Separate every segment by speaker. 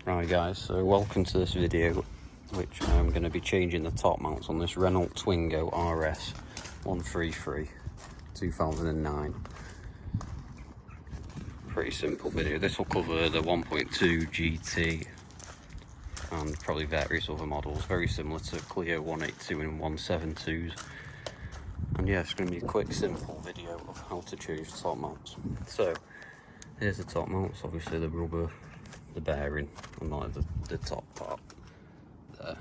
Speaker 1: Right guys, so welcome to this video, which I'm going to be changing the top mounts on this Renault Twingo RS133 2009. Pretty simple video. This will cover the 1.2 GT and probably various other models, very similar to Clio 182 and 172s. And yeah, it's going to be a quick, simple video of how to change the top mounts. So here's the top mounts, obviously the rubber, the bearing, and like the top part there.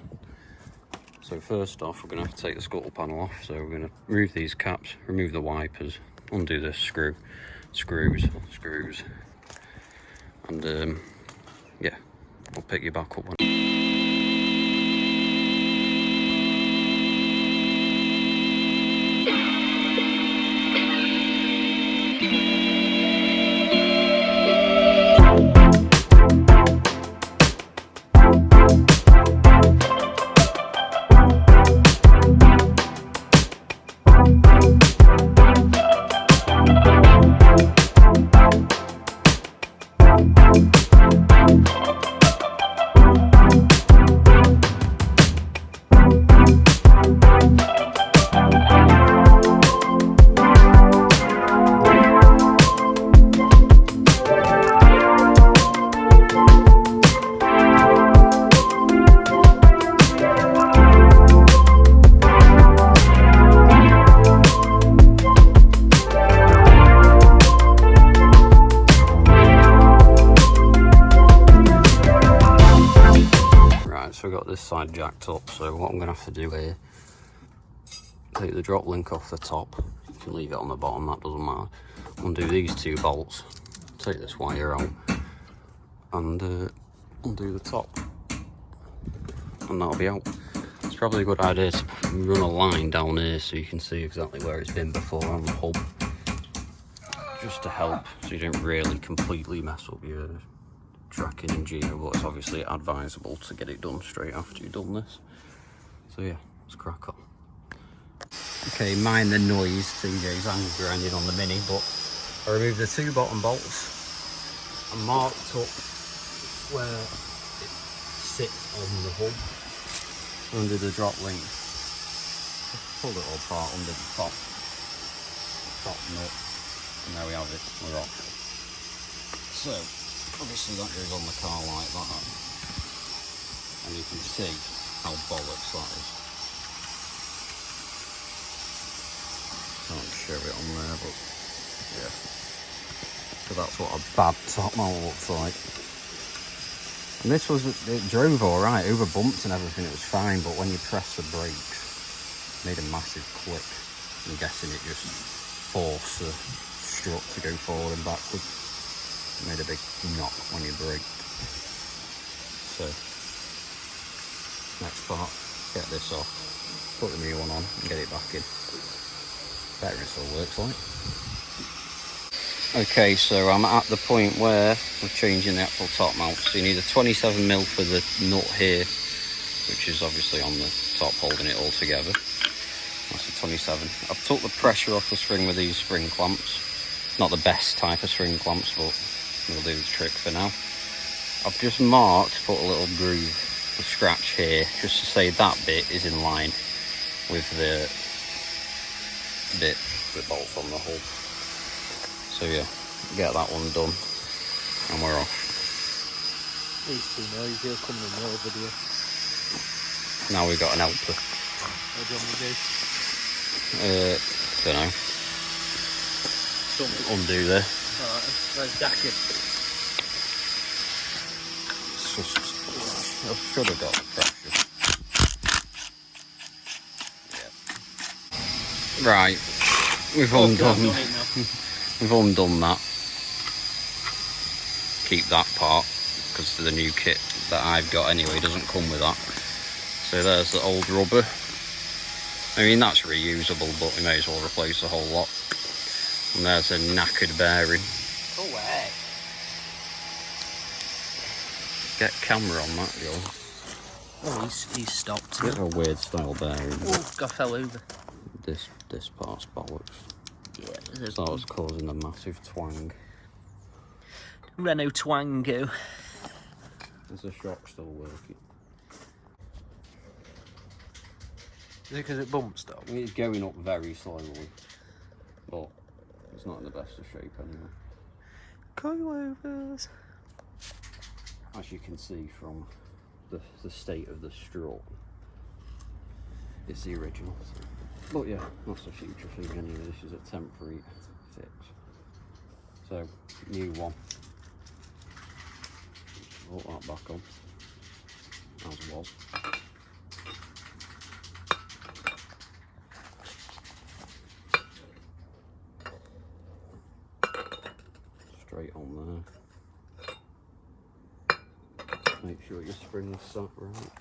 Speaker 1: So first off, we're going to have to take the scuttle panel off. So we're going to remove these caps, remove the wipers, undo this screws, and yeah, I'll pick you back up when so we've got this side jacked up. So what I'm going to have to do here, take the drop link off the top, you can leave it on the bottom, that doesn't matter. Undo these two bolts, take this wire out, and undo the top, and that'll be out. It's probably a good idea to run a line down here so you can see exactly where it's been before on the hub, just to help so you don't really completely mess up your tracking in geo, but it's obviously advisable to get it done straight after you've done this. So yeah, let's crack on. Okay, mind the noise, TJ's hands grinding on the Mini, but I removed the two bottom bolts and marked up where it sits on the hub under the drop link. Just pull it all apart under the top nut, and there we have it, we're off. So obviously that goes on the car like that, and you can see how bollocks that is. Can't show it on there, but yeah. So that's what a bad top mount looks like. And this was, it drove alright, over bumps and everything, it was fine, but when you press the brakes, it made a massive click. I'm guessing it just forced the strut to go forward and backwards. It made a big knock when you braked. So, next part, get this off, put the new one on and get it back in. Better it still works like. Okay, so I'm at the point where we're changing the actual top mount. So you need a 27mm for the nut here, which is obviously on the top holding it all together. That's a 27. I've took the pressure off the spring with these spring clamps. Not the best type of spring clamps, but we'll do the trick for now. I've just marked, put a little groove, a scratch here, just to say that bit is in line with the bit that bolts on the hub. So yeah, get that one done, and we're off.
Speaker 2: These two noise here coming in your video.
Speaker 1: Now we've got an helper.
Speaker 2: What do you want me to do?
Speaker 1: Don't know.
Speaker 2: Something.
Speaker 1: Undo there.
Speaker 2: Alright, where's Jackie?
Speaker 1: It's just, I should have got the pressure. Yeah. Right, we've undone. We've undone that. Keep that part, because the new kit that I've got anyway doesn't come with that. So there's the old rubber. I mean, that's reusable, but we may as well replace the whole lot. And there's a knackered bearing.
Speaker 2: Go away.
Speaker 1: Get camera on that, yo.
Speaker 2: Oh, he's stopped.
Speaker 1: Bit of a weird style bearing.
Speaker 2: Oh, I fell over.
Speaker 1: This part's bollocks.
Speaker 2: Yeah,
Speaker 1: So that was causing a massive twang.
Speaker 2: Renault Twingo.
Speaker 1: Is the shock still working?
Speaker 2: Is it because it bumps though?
Speaker 1: I mean, it's going up very slowly, but it's not in the best of shape anyway.
Speaker 2: Coilovers.
Speaker 1: As you can see from the state of the strut, it's the original. But yeah, that's a future thing anyway. This is a temporary fix. So, new one. Put that back on, as was. Straight on there. Make sure your spring's sat right,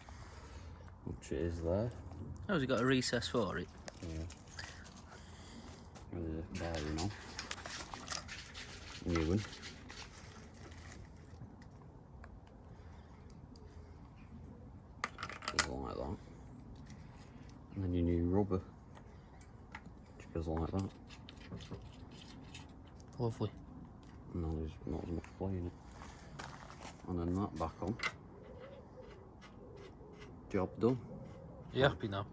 Speaker 1: which it is there.
Speaker 2: Oh, has it got a recess for it?
Speaker 1: Yeah. With the bearing on. New one. Just like that. And then your new rubber. Which goes like that.
Speaker 2: Lovely.
Speaker 1: No, there's not as much play in it. And then that back on. Job done.
Speaker 2: You happy now?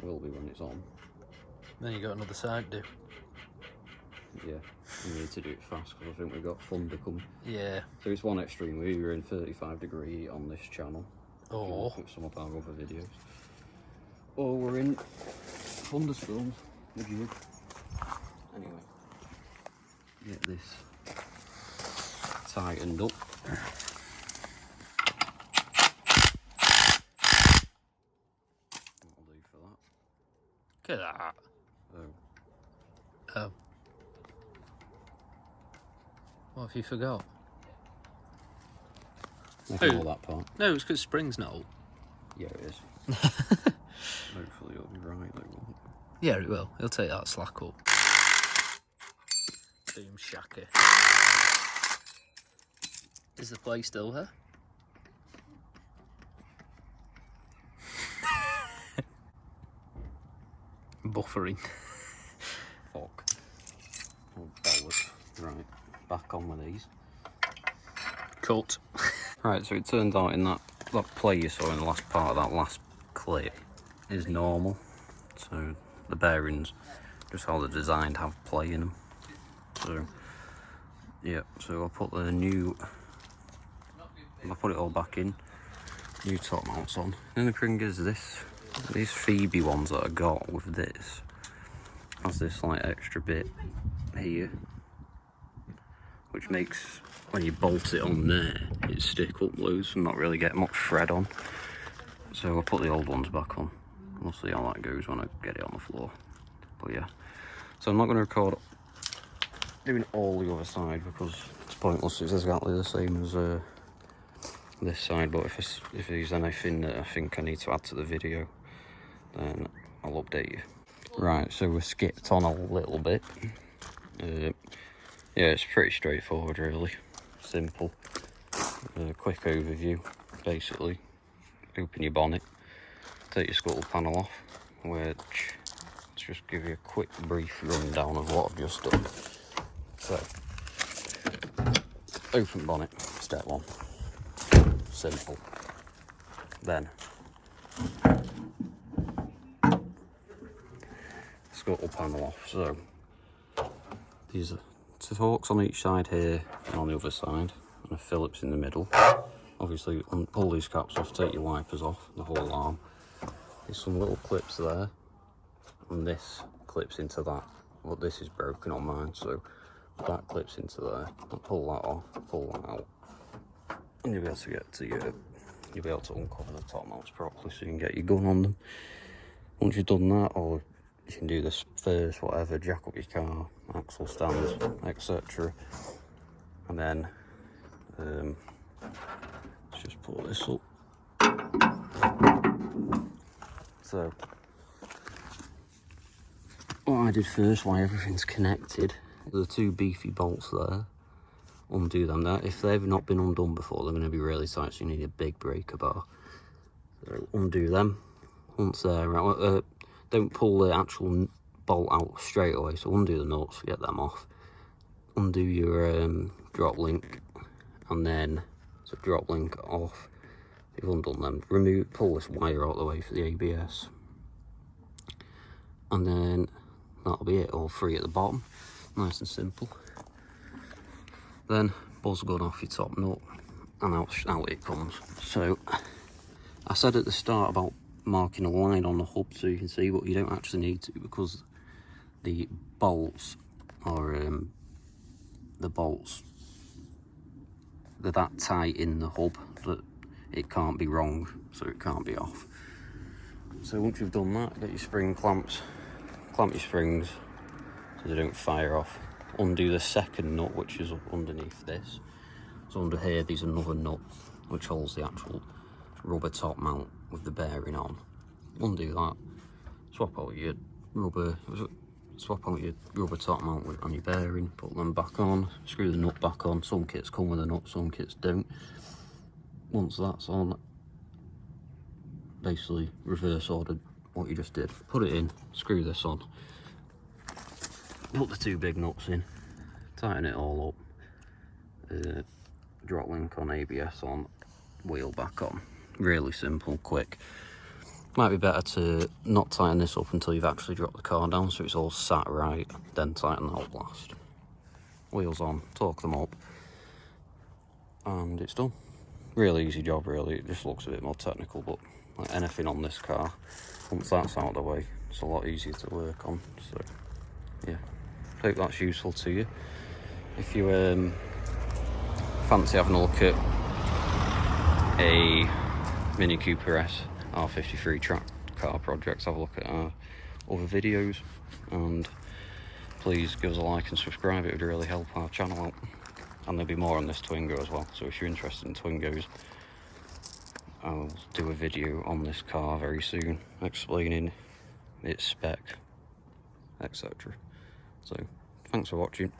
Speaker 1: Will be when it's on.
Speaker 2: Then you got another side to do.
Speaker 1: Yeah, we need to do it fast because I think we've got thunder coming.
Speaker 2: Yeah.
Speaker 1: So it's one extreme. We were in 35-degree on this channel.
Speaker 2: Oh.
Speaker 1: Put some of our other videos. Or we're in thunderstorms with you. Anyway, get this tightened up. That'll do for that.
Speaker 2: Look at that.
Speaker 1: Oh.
Speaker 2: Oh. What have you forgot?
Speaker 1: Ignore that part.
Speaker 2: No, it's because spring's not up.
Speaker 1: Yeah, it is. Hopefully it'll be right though, won't it?
Speaker 2: Yeah, it will. He'll take that slack up. Boom shacker. Is the play still there? Buffering.
Speaker 1: Fuck. Oh, bollocks. Right, back on with these.
Speaker 2: Cut.
Speaker 1: Right, so it turns out in that play you saw in the last part of that last clip is normal. So the bearings, just how they're designed, have play in them. So yeah, so I'll put the new, I'll put it all back in, new top mounts on. And the thing is this, these Phoebe ones that I got with this, has this like extra bit here, which makes, when you bolt it on there, it stick up loose and not really get much thread on. So I'll put the old ones back on. We'll see how that goes when I get it on the floor. But yeah, so I'm not going to record doing all the other side because it's pointless. It's exactly the same as this side, but if there's anything that I think I need to add to the video, then I'll update you. Right, so we skipped on a little bit. Yeah, it's pretty straightforward really, simple. Quick overview, basically. Open your bonnet, take your scuttle panel off, which, let's just give you a quick brief rundown of what I've just done. So, open bonnet, step one. Simple. Then, scuttle panel off. So, these are two forks on each side here and on the other side, and a Phillips in the middle. Obviously, pull these caps off, take your wipers off, the whole arm. There's some little clips there, and this clips into that. Well, this is broken on mine, so that clips into there. I'll pull that off, pull that out, and you'll be able to get to your, you'll be able to uncover the top mounts properly so you can get your gun on them. Once you've done that, or you can do this first, whatever, jack up your car, axle stands, etc. And then, let's just pull this up. So, what I did first, why everything's connected, the two beefy bolts there, undo them. There, if they've not been undone before, they're going to be really tight, so you need a big breaker bar. So undo them. Once they're out, don't pull the actual bolt out straight away, so undo the nuts, get them off. Undo your drop link, and then, so drop link off, you've undone them, pull this wire out of the way for the ABS, and then that'll be it, all three at the bottom, nice and simple. Then buzz gun off your top nut, and out it comes. So I said at the start about marking a line on the hub so you can see, but you don't actually need to, because the bolts are they're that tight in the hub that it can't be wrong, so it can't be off. So once you've done that, get your spring clamps, clamp your springs so they don't fire off. Undo the second nut, which is underneath this. So under here there's another nut which holds the actual rubber top mount with the bearing on. Undo that, swap out your rubber top mount on your bearing, put them back on, screw the nut back on. Some kits come with a nut, some kits don't. Once that's on, basically reverse ordered what you just did. Put it in, screw this on, put the two big nuts in, tighten it all up, drop link on, ABS on, wheel back on. Really simple, quick. Might be better to not tighten this up until you've actually dropped the car down so it's all sat right, then tighten that up last. Wheels on, torque them up, and it's done. Really easy job, really. It just looks a bit more technical, but like anything on this car, once that's out of the way, it's a lot easier to work on. So yeah, hope that's useful to you. If you fancy having a look at a Mini Cooper S R53 track car projects, have a look at our other videos, and please give us a like and subscribe. It would really help our channel out, and there'll be more on this Twingo as well. So if you're interested in Twingos, I'll do a video on this car very soon explaining its spec, etc. So thanks for watching.